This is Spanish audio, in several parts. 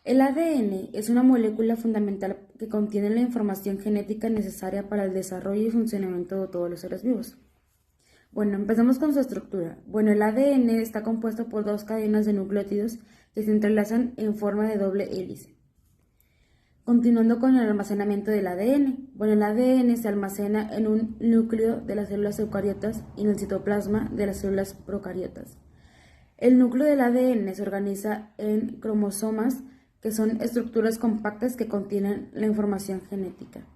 El ADN es una molécula fundamental que contiene la información genética necesaria para el desarrollo y funcionamiento de todos los seres vivos. Bueno, empezamos con su estructura. Bueno, el ADN está compuesto por dos cadenas de nucleótidos que se entrelazan en forma de doble hélice. Continuando con el almacenamiento del ADN. Bueno, el ADN se almacena en un núcleo de las células eucariotas y en el citoplasma de las células procariotas. El núcleo del ADN se organiza en cromosomas, que son estructuras compactas que contienen la información genética.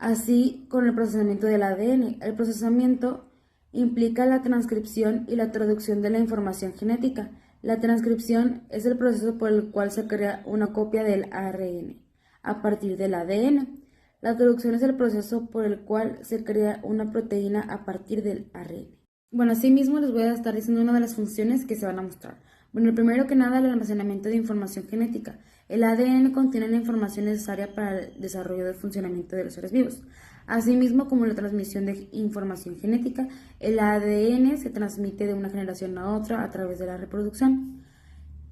Así con el procesamiento del ADN. El procesamiento implica la transcripción y la traducción de la información genética. La transcripción es el proceso por el cual se crea una copia del ARN a partir del ADN. La traducción es el proceso por el cual se crea una proteína a partir del ARN. Bueno, asimismo les voy a estar diciendo una de las funciones que se van a mostrar. Bueno, primero que nada, el almacenamiento de información genética. El ADN contiene la información necesaria para el desarrollo del funcionamiento de los seres vivos. Asimismo, como la transmisión de información genética, el ADN se transmite de una generación a otra a través de la reproducción.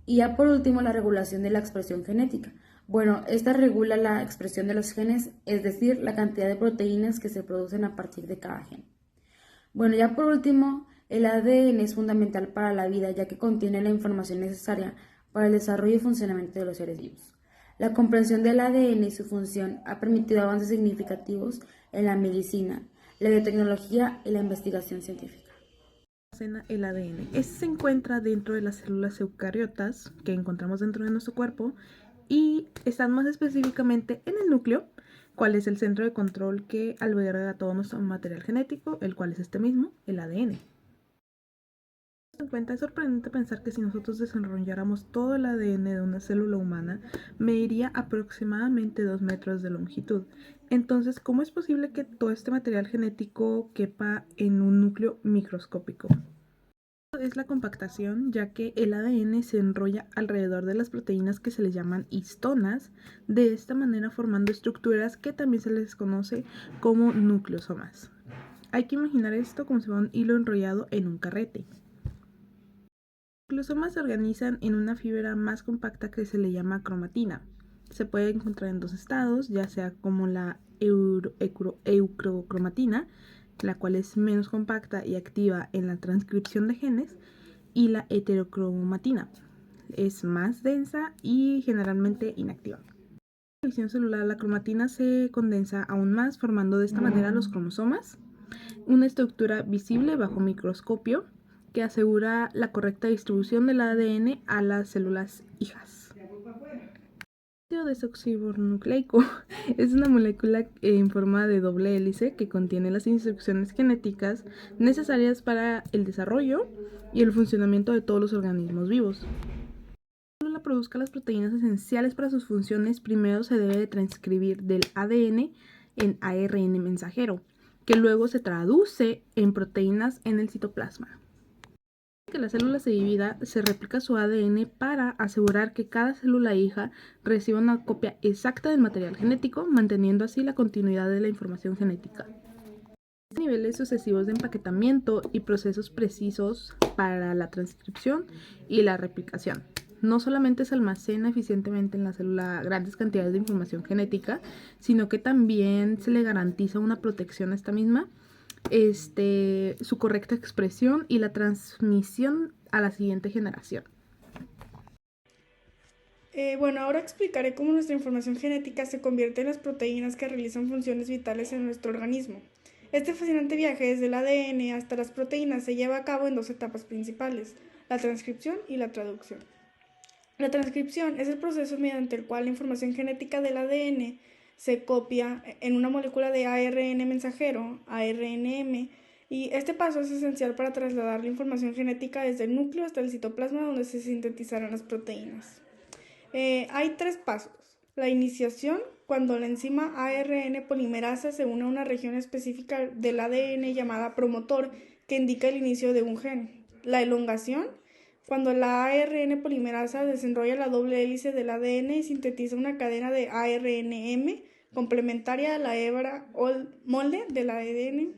Y ya por último, la regulación de la expresión genética. Bueno, esta regula la expresión de los genes, es decir, la cantidad de proteínas que se producen a partir de cada gen. Bueno, ya por último, el ADN es fundamental para la vida, ya que contiene la información necesaria para el desarrollo y funcionamiento de los seres vivos. La comprensión del ADN y su función ha permitido avances significativos en la medicina, la biotecnología y la investigación científica. El ADN. Este se encuentra dentro de las células eucariotas que encontramos dentro de nuestro cuerpo y están más específicamente en el núcleo, cual es el centro de control que alberga todo nuestro material genético, el cual es este mismo, el ADN. En cuenta, es sorprendente pensar que si nosotros desarrolláramos todo el ADN de una célula humana, mediría aproximadamente 2 metros de longitud. Entonces, ¿cómo es posible que todo este material genético quepa en un núcleo microscópico? Es la compactación, ya que el ADN se enrolla alrededor de las proteínas que se les llaman histonas, de esta manera formando estructuras que también se les conoce como nucleosomas. Hay que imaginar esto como si fuera un hilo enrollado en un carrete. Los nucleosomas se organizan en una fibra más compacta que se le llama cromatina. Se puede encontrar en dos estados, ya sea como la eucrocromatina, la cual es menos compacta y activa en la transcripción de genes, y la heterocromatina, es más densa y generalmente inactiva. En la división celular, la cromatina se condensa aún más, formando de esta manera los cromosomas, una estructura visible bajo microscopio que asegura la correcta distribución del ADN a las células hijas. El ácido desoxirribonucleico es una molécula en forma de doble hélice que contiene las instrucciones genéticas necesarias para el desarrollo y el funcionamiento de todos los organismos vivos. Para que la célula produzca las proteínas esenciales para sus funciones, primero se debe de transcribir del ADN en ARN mensajero, que luego se traduce en proteínas en el citoplasma. Que la célula se divida, se replica su ADN para asegurar que cada célula hija reciba una copia exacta del material genético, manteniendo así la continuidad de la información genética. Niveles sucesivos de empaquetamiento y procesos precisos para la transcripción y la replicación. No solamente se almacena eficientemente en la célula grandes cantidades de información genética, sino que también se le garantiza una protección a esta misma, su correcta expresión y la transmisión a la siguiente generación. Bueno, ahora explicaré cómo nuestra información genética se convierte en las proteínas que realizan funciones vitales en nuestro organismo. Este fascinante viaje desde el ADN hasta las proteínas se lleva a cabo en dos etapas principales, la transcripción y la traducción. La transcripción es el proceso mediante el cual la información genética del ADN se copia en una molécula de ARN mensajero, ARNM, y este paso es esencial para trasladar la información genética desde el núcleo hasta el citoplasma donde se sintetizarán las proteínas. Hay tres pasos. La iniciación, cuando la enzima ARN polimerasa se une a una región específica del ADN llamada promotor que indica el inicio de un gen. La elongación, cuando la ARN polimerasa desenrolla la doble hélice del ADN y sintetiza una cadena de ARNM complementaria a la hebra molde del ADN,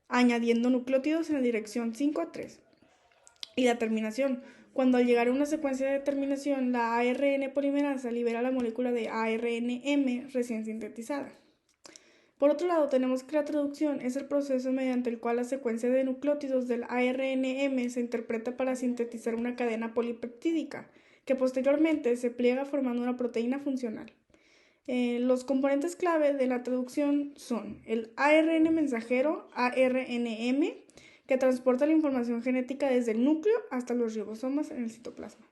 añadiendo nucleótidos en la dirección 5 a 3. Y la terminación, cuando al llegar a una secuencia de terminación, la ARN polimerasa libera la molécula de ARNM recién sintetizada. Por otro lado, tenemos que la traducción es el proceso mediante el cual la secuencia de nucleótidos del ARNM se interpreta para sintetizar una cadena polipeptídica, que posteriormente se pliega formando una proteína funcional. Los componentes clave de la traducción son el ARN mensajero, ARNM, que transporta la información genética desde el núcleo hasta los ribosomas en el citoplasma.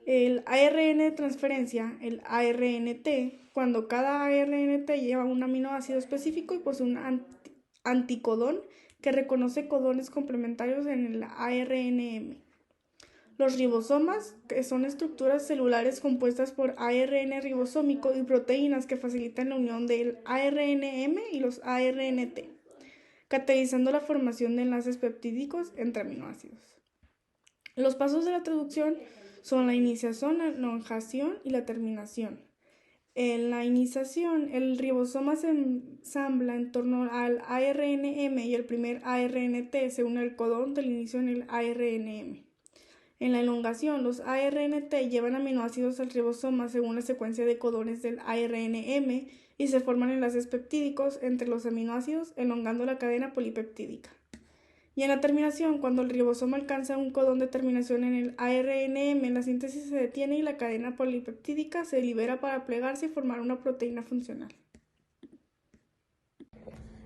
El ARN de transferencia, el ARNT, cuando cada ARNT lleva un aminoácido específico y posee un anticodón que reconoce codones complementarios en el ARNM. Los ribosomas, que son estructuras celulares compuestas por ARN ribosómico y proteínas que facilitan la unión del ARNM y los ARNT, catalizando la formación de enlaces peptídicos entre aminoácidos. Los pasos de la traducción son la iniciación, la elongación y la terminación. En la iniciación, el ribosoma se ensambla en torno al ARNM y el primer ARNT se une al codón del inicio en el ARNM. En la elongación, los ARNT llevan aminoácidos al ribosoma según la secuencia de codones del ARNM y se forman enlaces peptídicos entre los aminoácidos, elongando la cadena polipeptídica. Y en la terminación, cuando el ribosoma alcanza un codón de terminación en el ARNM, la síntesis se detiene y la cadena polipeptídica se libera para plegarse y formar una proteína funcional.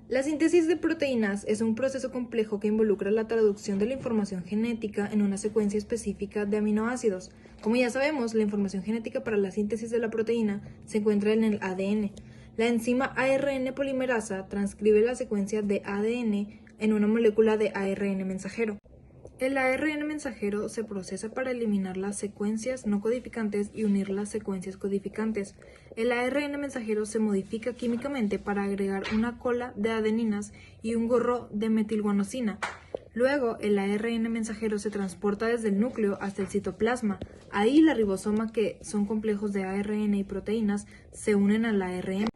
La síntesis de proteínas es un proceso complejo que involucra la traducción de la información genética en una secuencia específica de aminoácidos. Como ya sabemos, la información genética para la síntesis de la proteína se encuentra en el ADN. La enzima ARN polimerasa transcribe la secuencia de ADN en una molécula de ARN mensajero. El ARN mensajero se procesa para eliminar las secuencias no codificantes y unir las secuencias codificantes. El ARN mensajero se modifica químicamente para agregar una cola de adeninas y un gorro de metilguanosina. Luego, el ARN mensajero se transporta desde el núcleo hasta el citoplasma. Ahí, la ribosoma, que son complejos de ARN y proteínas, se unen al ARN.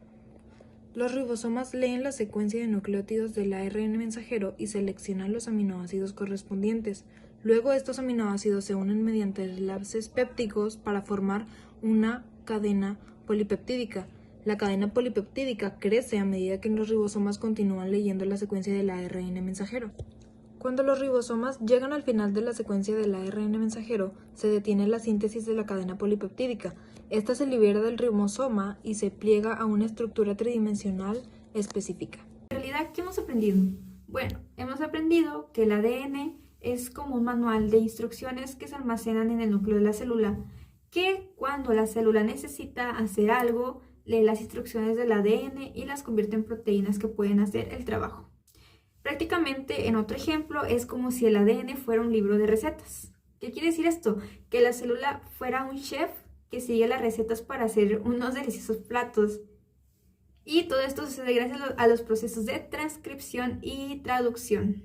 Los ribosomas leen la secuencia de nucleótidos del ARN mensajero y seleccionan los aminoácidos correspondientes. Luego estos aminoácidos se unen mediante enlaces pépticos para formar una cadena polipeptídica. La cadena polipeptídica crece a medida que los ribosomas continúan leyendo la secuencia del ARN mensajero. Cuando los ribosomas llegan al final de la secuencia del ARN mensajero, se detiene la síntesis de la cadena polipeptídica. Esta se libera del ribosoma y se pliega a una estructura tridimensional específica. En realidad, ¿qué hemos aprendido? Bueno, hemos aprendido que el ADN es como un manual de instrucciones que se almacenan en el núcleo de la célula, que cuando la célula necesita hacer algo, lee las instrucciones del ADN y las convierte en proteínas que pueden hacer el trabajo. Prácticamente, en otro ejemplo, es como si el ADN fuera un libro de recetas. ¿Qué quiere decir esto? Que la célula fuera un chef que sigue las recetas para hacer unos deliciosos platos. Y todo esto sucede gracias a los procesos de transcripción y traducción.